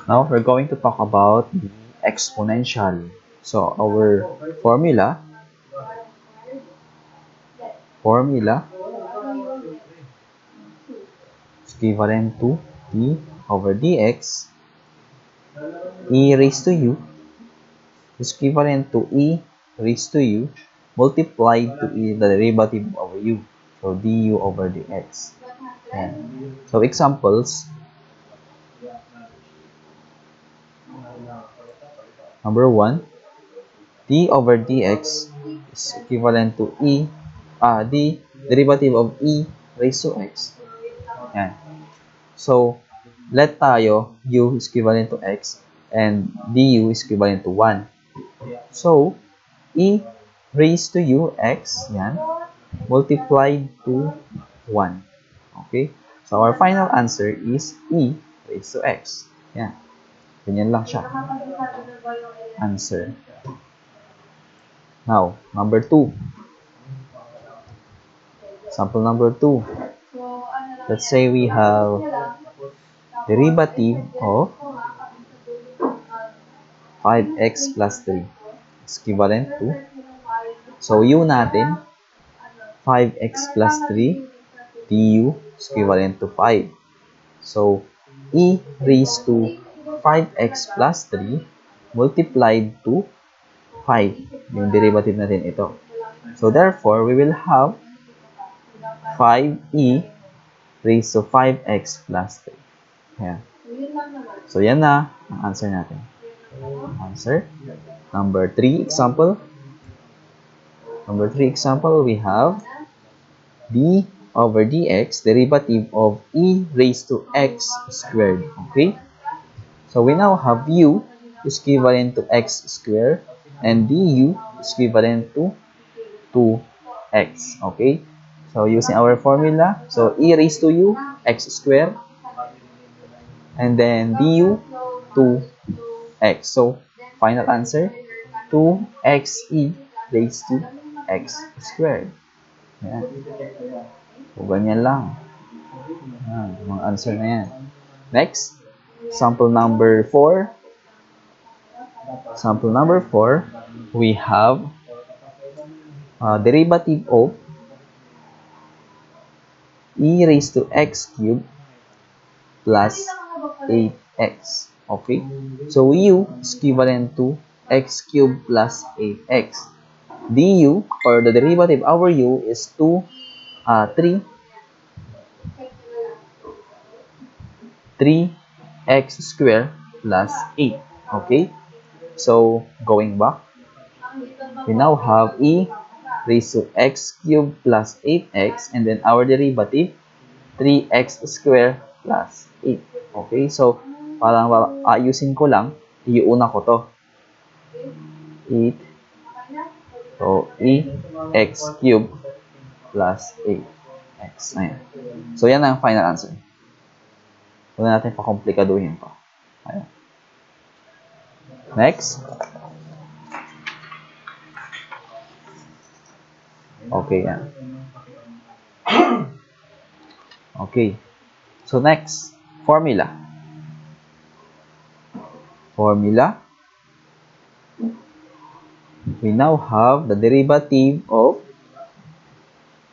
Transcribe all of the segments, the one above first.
Now we're going to talk about the exponential. So our formula is equivalent to d over dx e raised to u is equivalent to e raised to u multiplied to e the derivative over u. So du over dx. Yan. So examples. Number 1, d over dx is equivalent to d derivative of e raised to x. Yan. So, let tayo u is equivalent to x and du is equivalent to 1. So, e raised to u x, yan, multiplied to 1. Okay? So, our final answer is e raised to x. Yan. Ganyan lang siya. Answer. Now, number 2. Sample number 2. Let's say we have derivative of 5x plus 3 is equivalent to, so u natin, 5x plus 3 du is equivalent to 5. So, e raised to 5x plus 3 multiplied to 5. Yung derivative natin ito. So, therefore, we will have 5e raised to 5x plus 3. Ayan. So, yan na ang answer natin. Answer. Number 3 example. Number 3 example, we have d over dx, derivative of e raised to x squared. Okay? So, we now have u is equivalent to x squared and du is equivalent to 2x. Okay? So, using our formula, so e raised to u, x squared, and then du, 2x. So, final answer, 2xe raised to x squared. Ayan. So, ganyan lang. Ayan, mga answer na yan. Next, sample number 4. Sample number 4, we have derivative of e raised to x cubed plus 8x. Okay? So, u is equivalent to x cubed plus 8x. du, or the derivative over u, is 3x squared plus 8. Okay? So, going back, we now have e raised to x cubed plus 8x, and then our derivative, 3x squared plus 8. Okay? So, parang ayusin ko lang, iuna ko to. 8. So, x cubed plus 8x. Ayan. So, yan ang final answer. Huwag natin pakomplikaduhin pa. Ayan. Next. Okay, yan. Okay. So, next. Formula. Formula. We now have the derivative of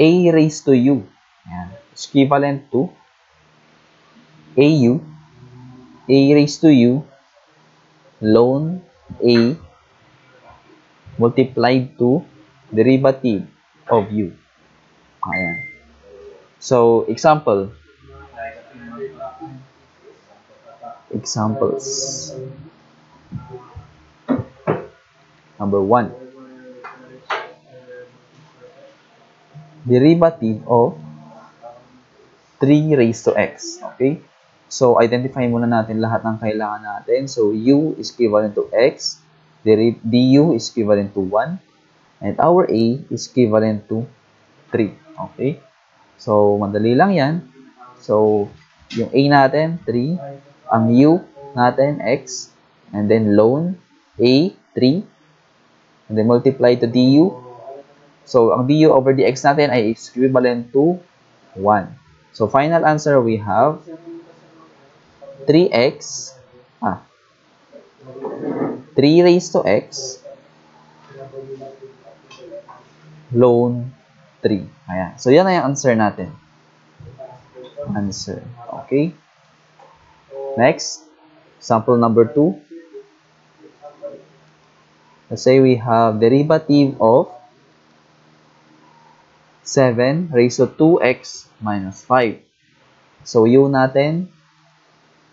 a raised to u. Ayan. It's equivalent to a raised to u, ln a multiplied to derivative of u. Ayan. So, example. Examples. Number 1. Derivative of 3 raised to x. Okay? So, identify muna natin lahat ng kailangan natin. So, u is equivalent to x. Du is equivalent to 1. And our a is equivalent to 3. Okay? So, madali lang yan. So, yung a natin, 3. Ang u natin, x. And then, ln a, 3. And then, multiply to du. So, ang du over dx natin ay equivalent to 1. So, final answer, we have 3x 3 raised to x ln 3. Ayan. So, yan na yung answer natin. Answer. Okay? Next, sample number 2. Let's say we have derivative of 7 raised to 2x minus 5. So, u natin,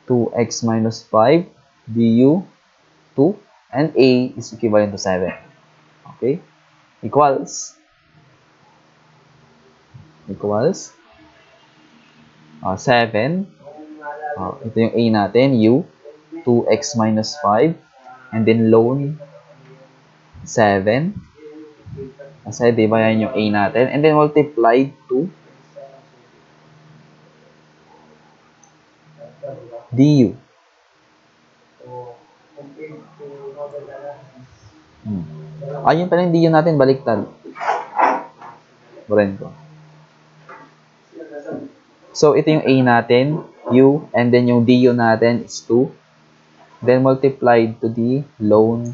2x minus 5 du 2 and a is equivalent to 7. Okay? Equals 7. Ito yung a natin, u, 2x minus 5, and then ln 7. Kasi diba yan yung a natin, and then multiplied to du. Ayun pala yung du natin, baliktad. Burin ko. So, ito yung a natin, u, and then yung du natin is 2. Then, multiplied to the ln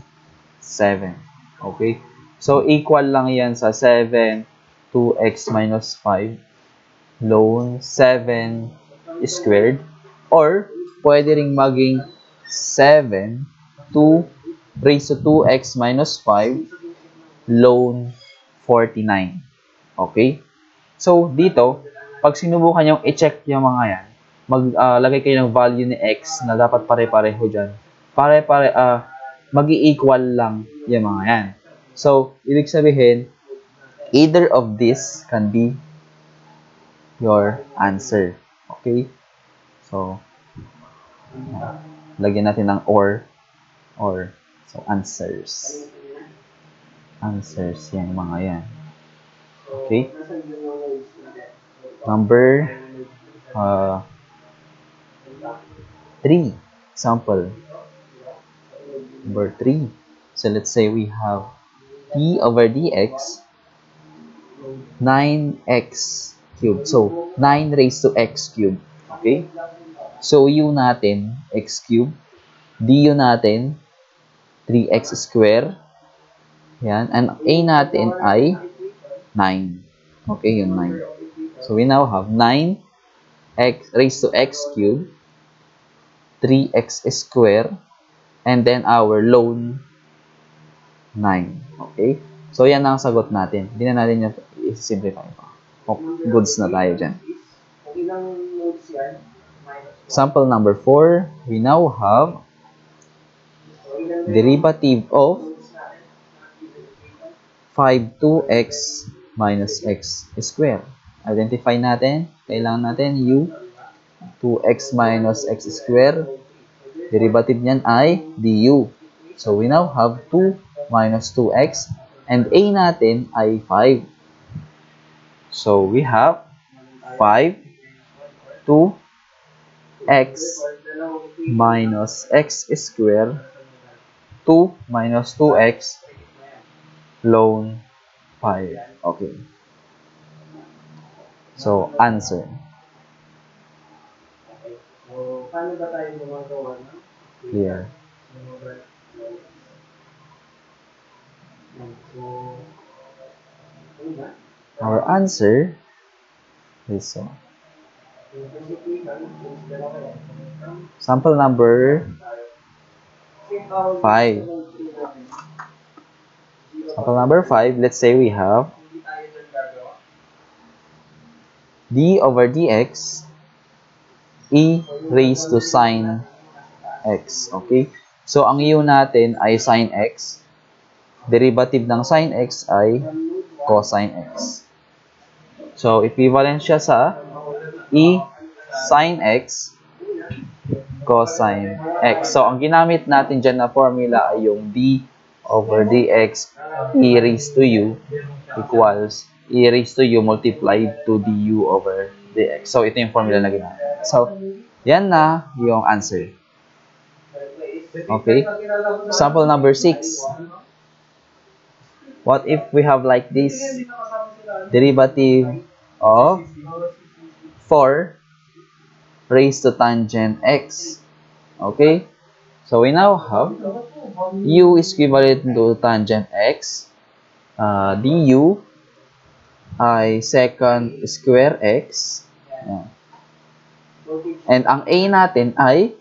7. Okay? So, equal lang yan sa 7, 2x minus 5, ln 7 squared. Or, pwede ring maging 7, 2 raised to 2x minus 5, ln 49. Okay? So, dito, pag sinubukan yung i-check yung mga yan, maglagay kayo ng value ni x na dapat pare-pareho dyan. Mag-i-equal lang yung mga yan. So, ibig sabihin, either of this can be your answer. Okay? So, lagyan natin ng or. So, answers. Answers yan, mga yan. Okay? Number 3. Example. Number 3. So, let's say we have d over dx 9x cubed. So, 9 raised to x cubed. Okay? So, u natin, x cubed. Du natin, 3x square. Yan. And a natin ay 9. Okay, yun 9. So, we now have 9x raised to x cubed, 3x square, and then our ln 9. Okay? So, yan ang sagot natin. Hindi na natin yung i-simplify pa. Goods na tayo dyan. Sample number 4, we now have derivative of 5 2x minus x square. Identify natin. Kailangan natin u, 2x minus x square. Derivative niyan ay du. So, we now have 2 minus 2x. And a natin ay 5. So, we have 5 2x minus x square 2 minus 2x ln 5. Okay. So, answer. So, paano ba tayo gumagawa? Clear. Our answer is sample number 5. Sample number 5, let's say we have d over dx e raised to sine x. Okay? So, ang u natin ay sine x. Derivative ng sine x ay cosine x. So, equivalent siya sa e sine x cosine x. So, ang ginamit natin dyan na formula ay yung d over dx e raised to u equals e raised to u multiplied to du over dx. So, ito yung formula na ginamit. So, yan na yung answer. Okay? Sample number 6. What if we have like this derivative of 4 raised to tangent x? Okay? So we now have u is equivalent to tangent x. Du ay secant square x. Ayan. And ang a natin ay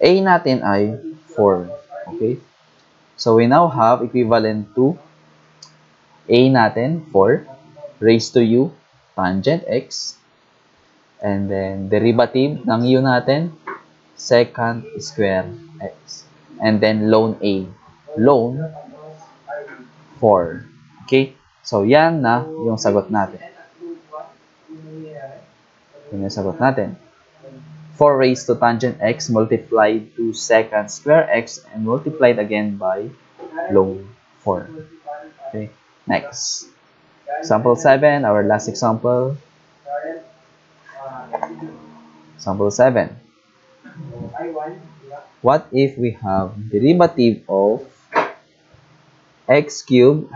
A natin ay 4. Okay? So we now have equivalent to A natin 4 raised to u tangent x. And then derivative ng u natin secant square x. And then ln A. Ln 4. Okay? So yan na yung sagot natin. Yun yung sagot natin. 4 raised to tangent x multiplied to secant square x and multiplied again by ln 4. Okay, next. Example 7, our last example. Example 7. What if we have derivative of x cubed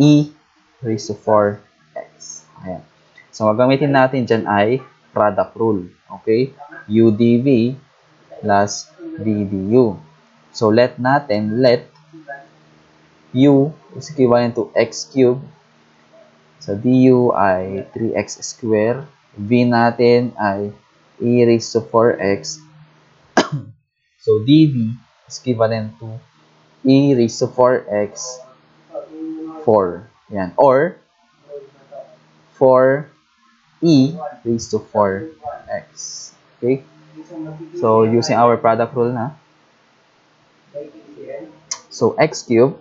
e raised to 4x? Ayan. So, gagamitin natin dyan ay product rule. Okay? u dv plus v du. So, let u is equivalent to x cubed. So, du ay 3x square. V natin ay e raised to 4x. So, dv is equivalent to e raised to 4x 4. Yan. Or 4e raised to 4x. Okay? So, using our product rule na. So, x cubed.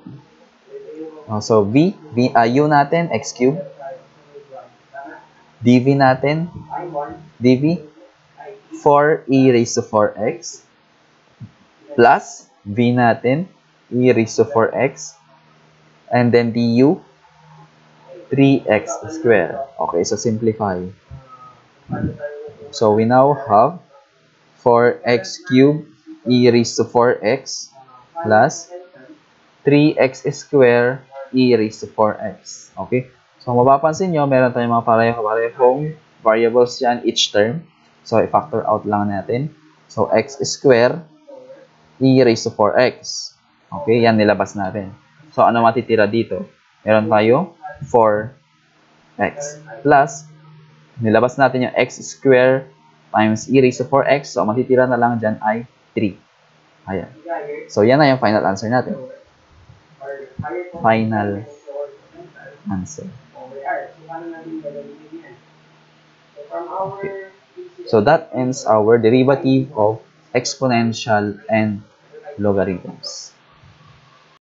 So, u natin, x cubed. dv natin, dv, 4e raised to 4x. Plus, v natin, e raised to 4x. And then du, 3x squared. Okay, so simplify. So we now have 4x cubed e raised to 4x plus 3x squared e raised to 4x. Okay, so mapapansin nyo, meron tayong mga parehong variables yan each term. So i-factor out lang natin. So x squared e raised to 4x. Okay, yan nilabas natin. So ano matitira dito? Meron tayo 4x plus nilabas natin yung x squared times e raised to 4x. So matitira na lang dyan ay 3. Ayan. So yan na yung final answer natin. Final answer. Okay. So that ends our derivative of exponential and logarithms.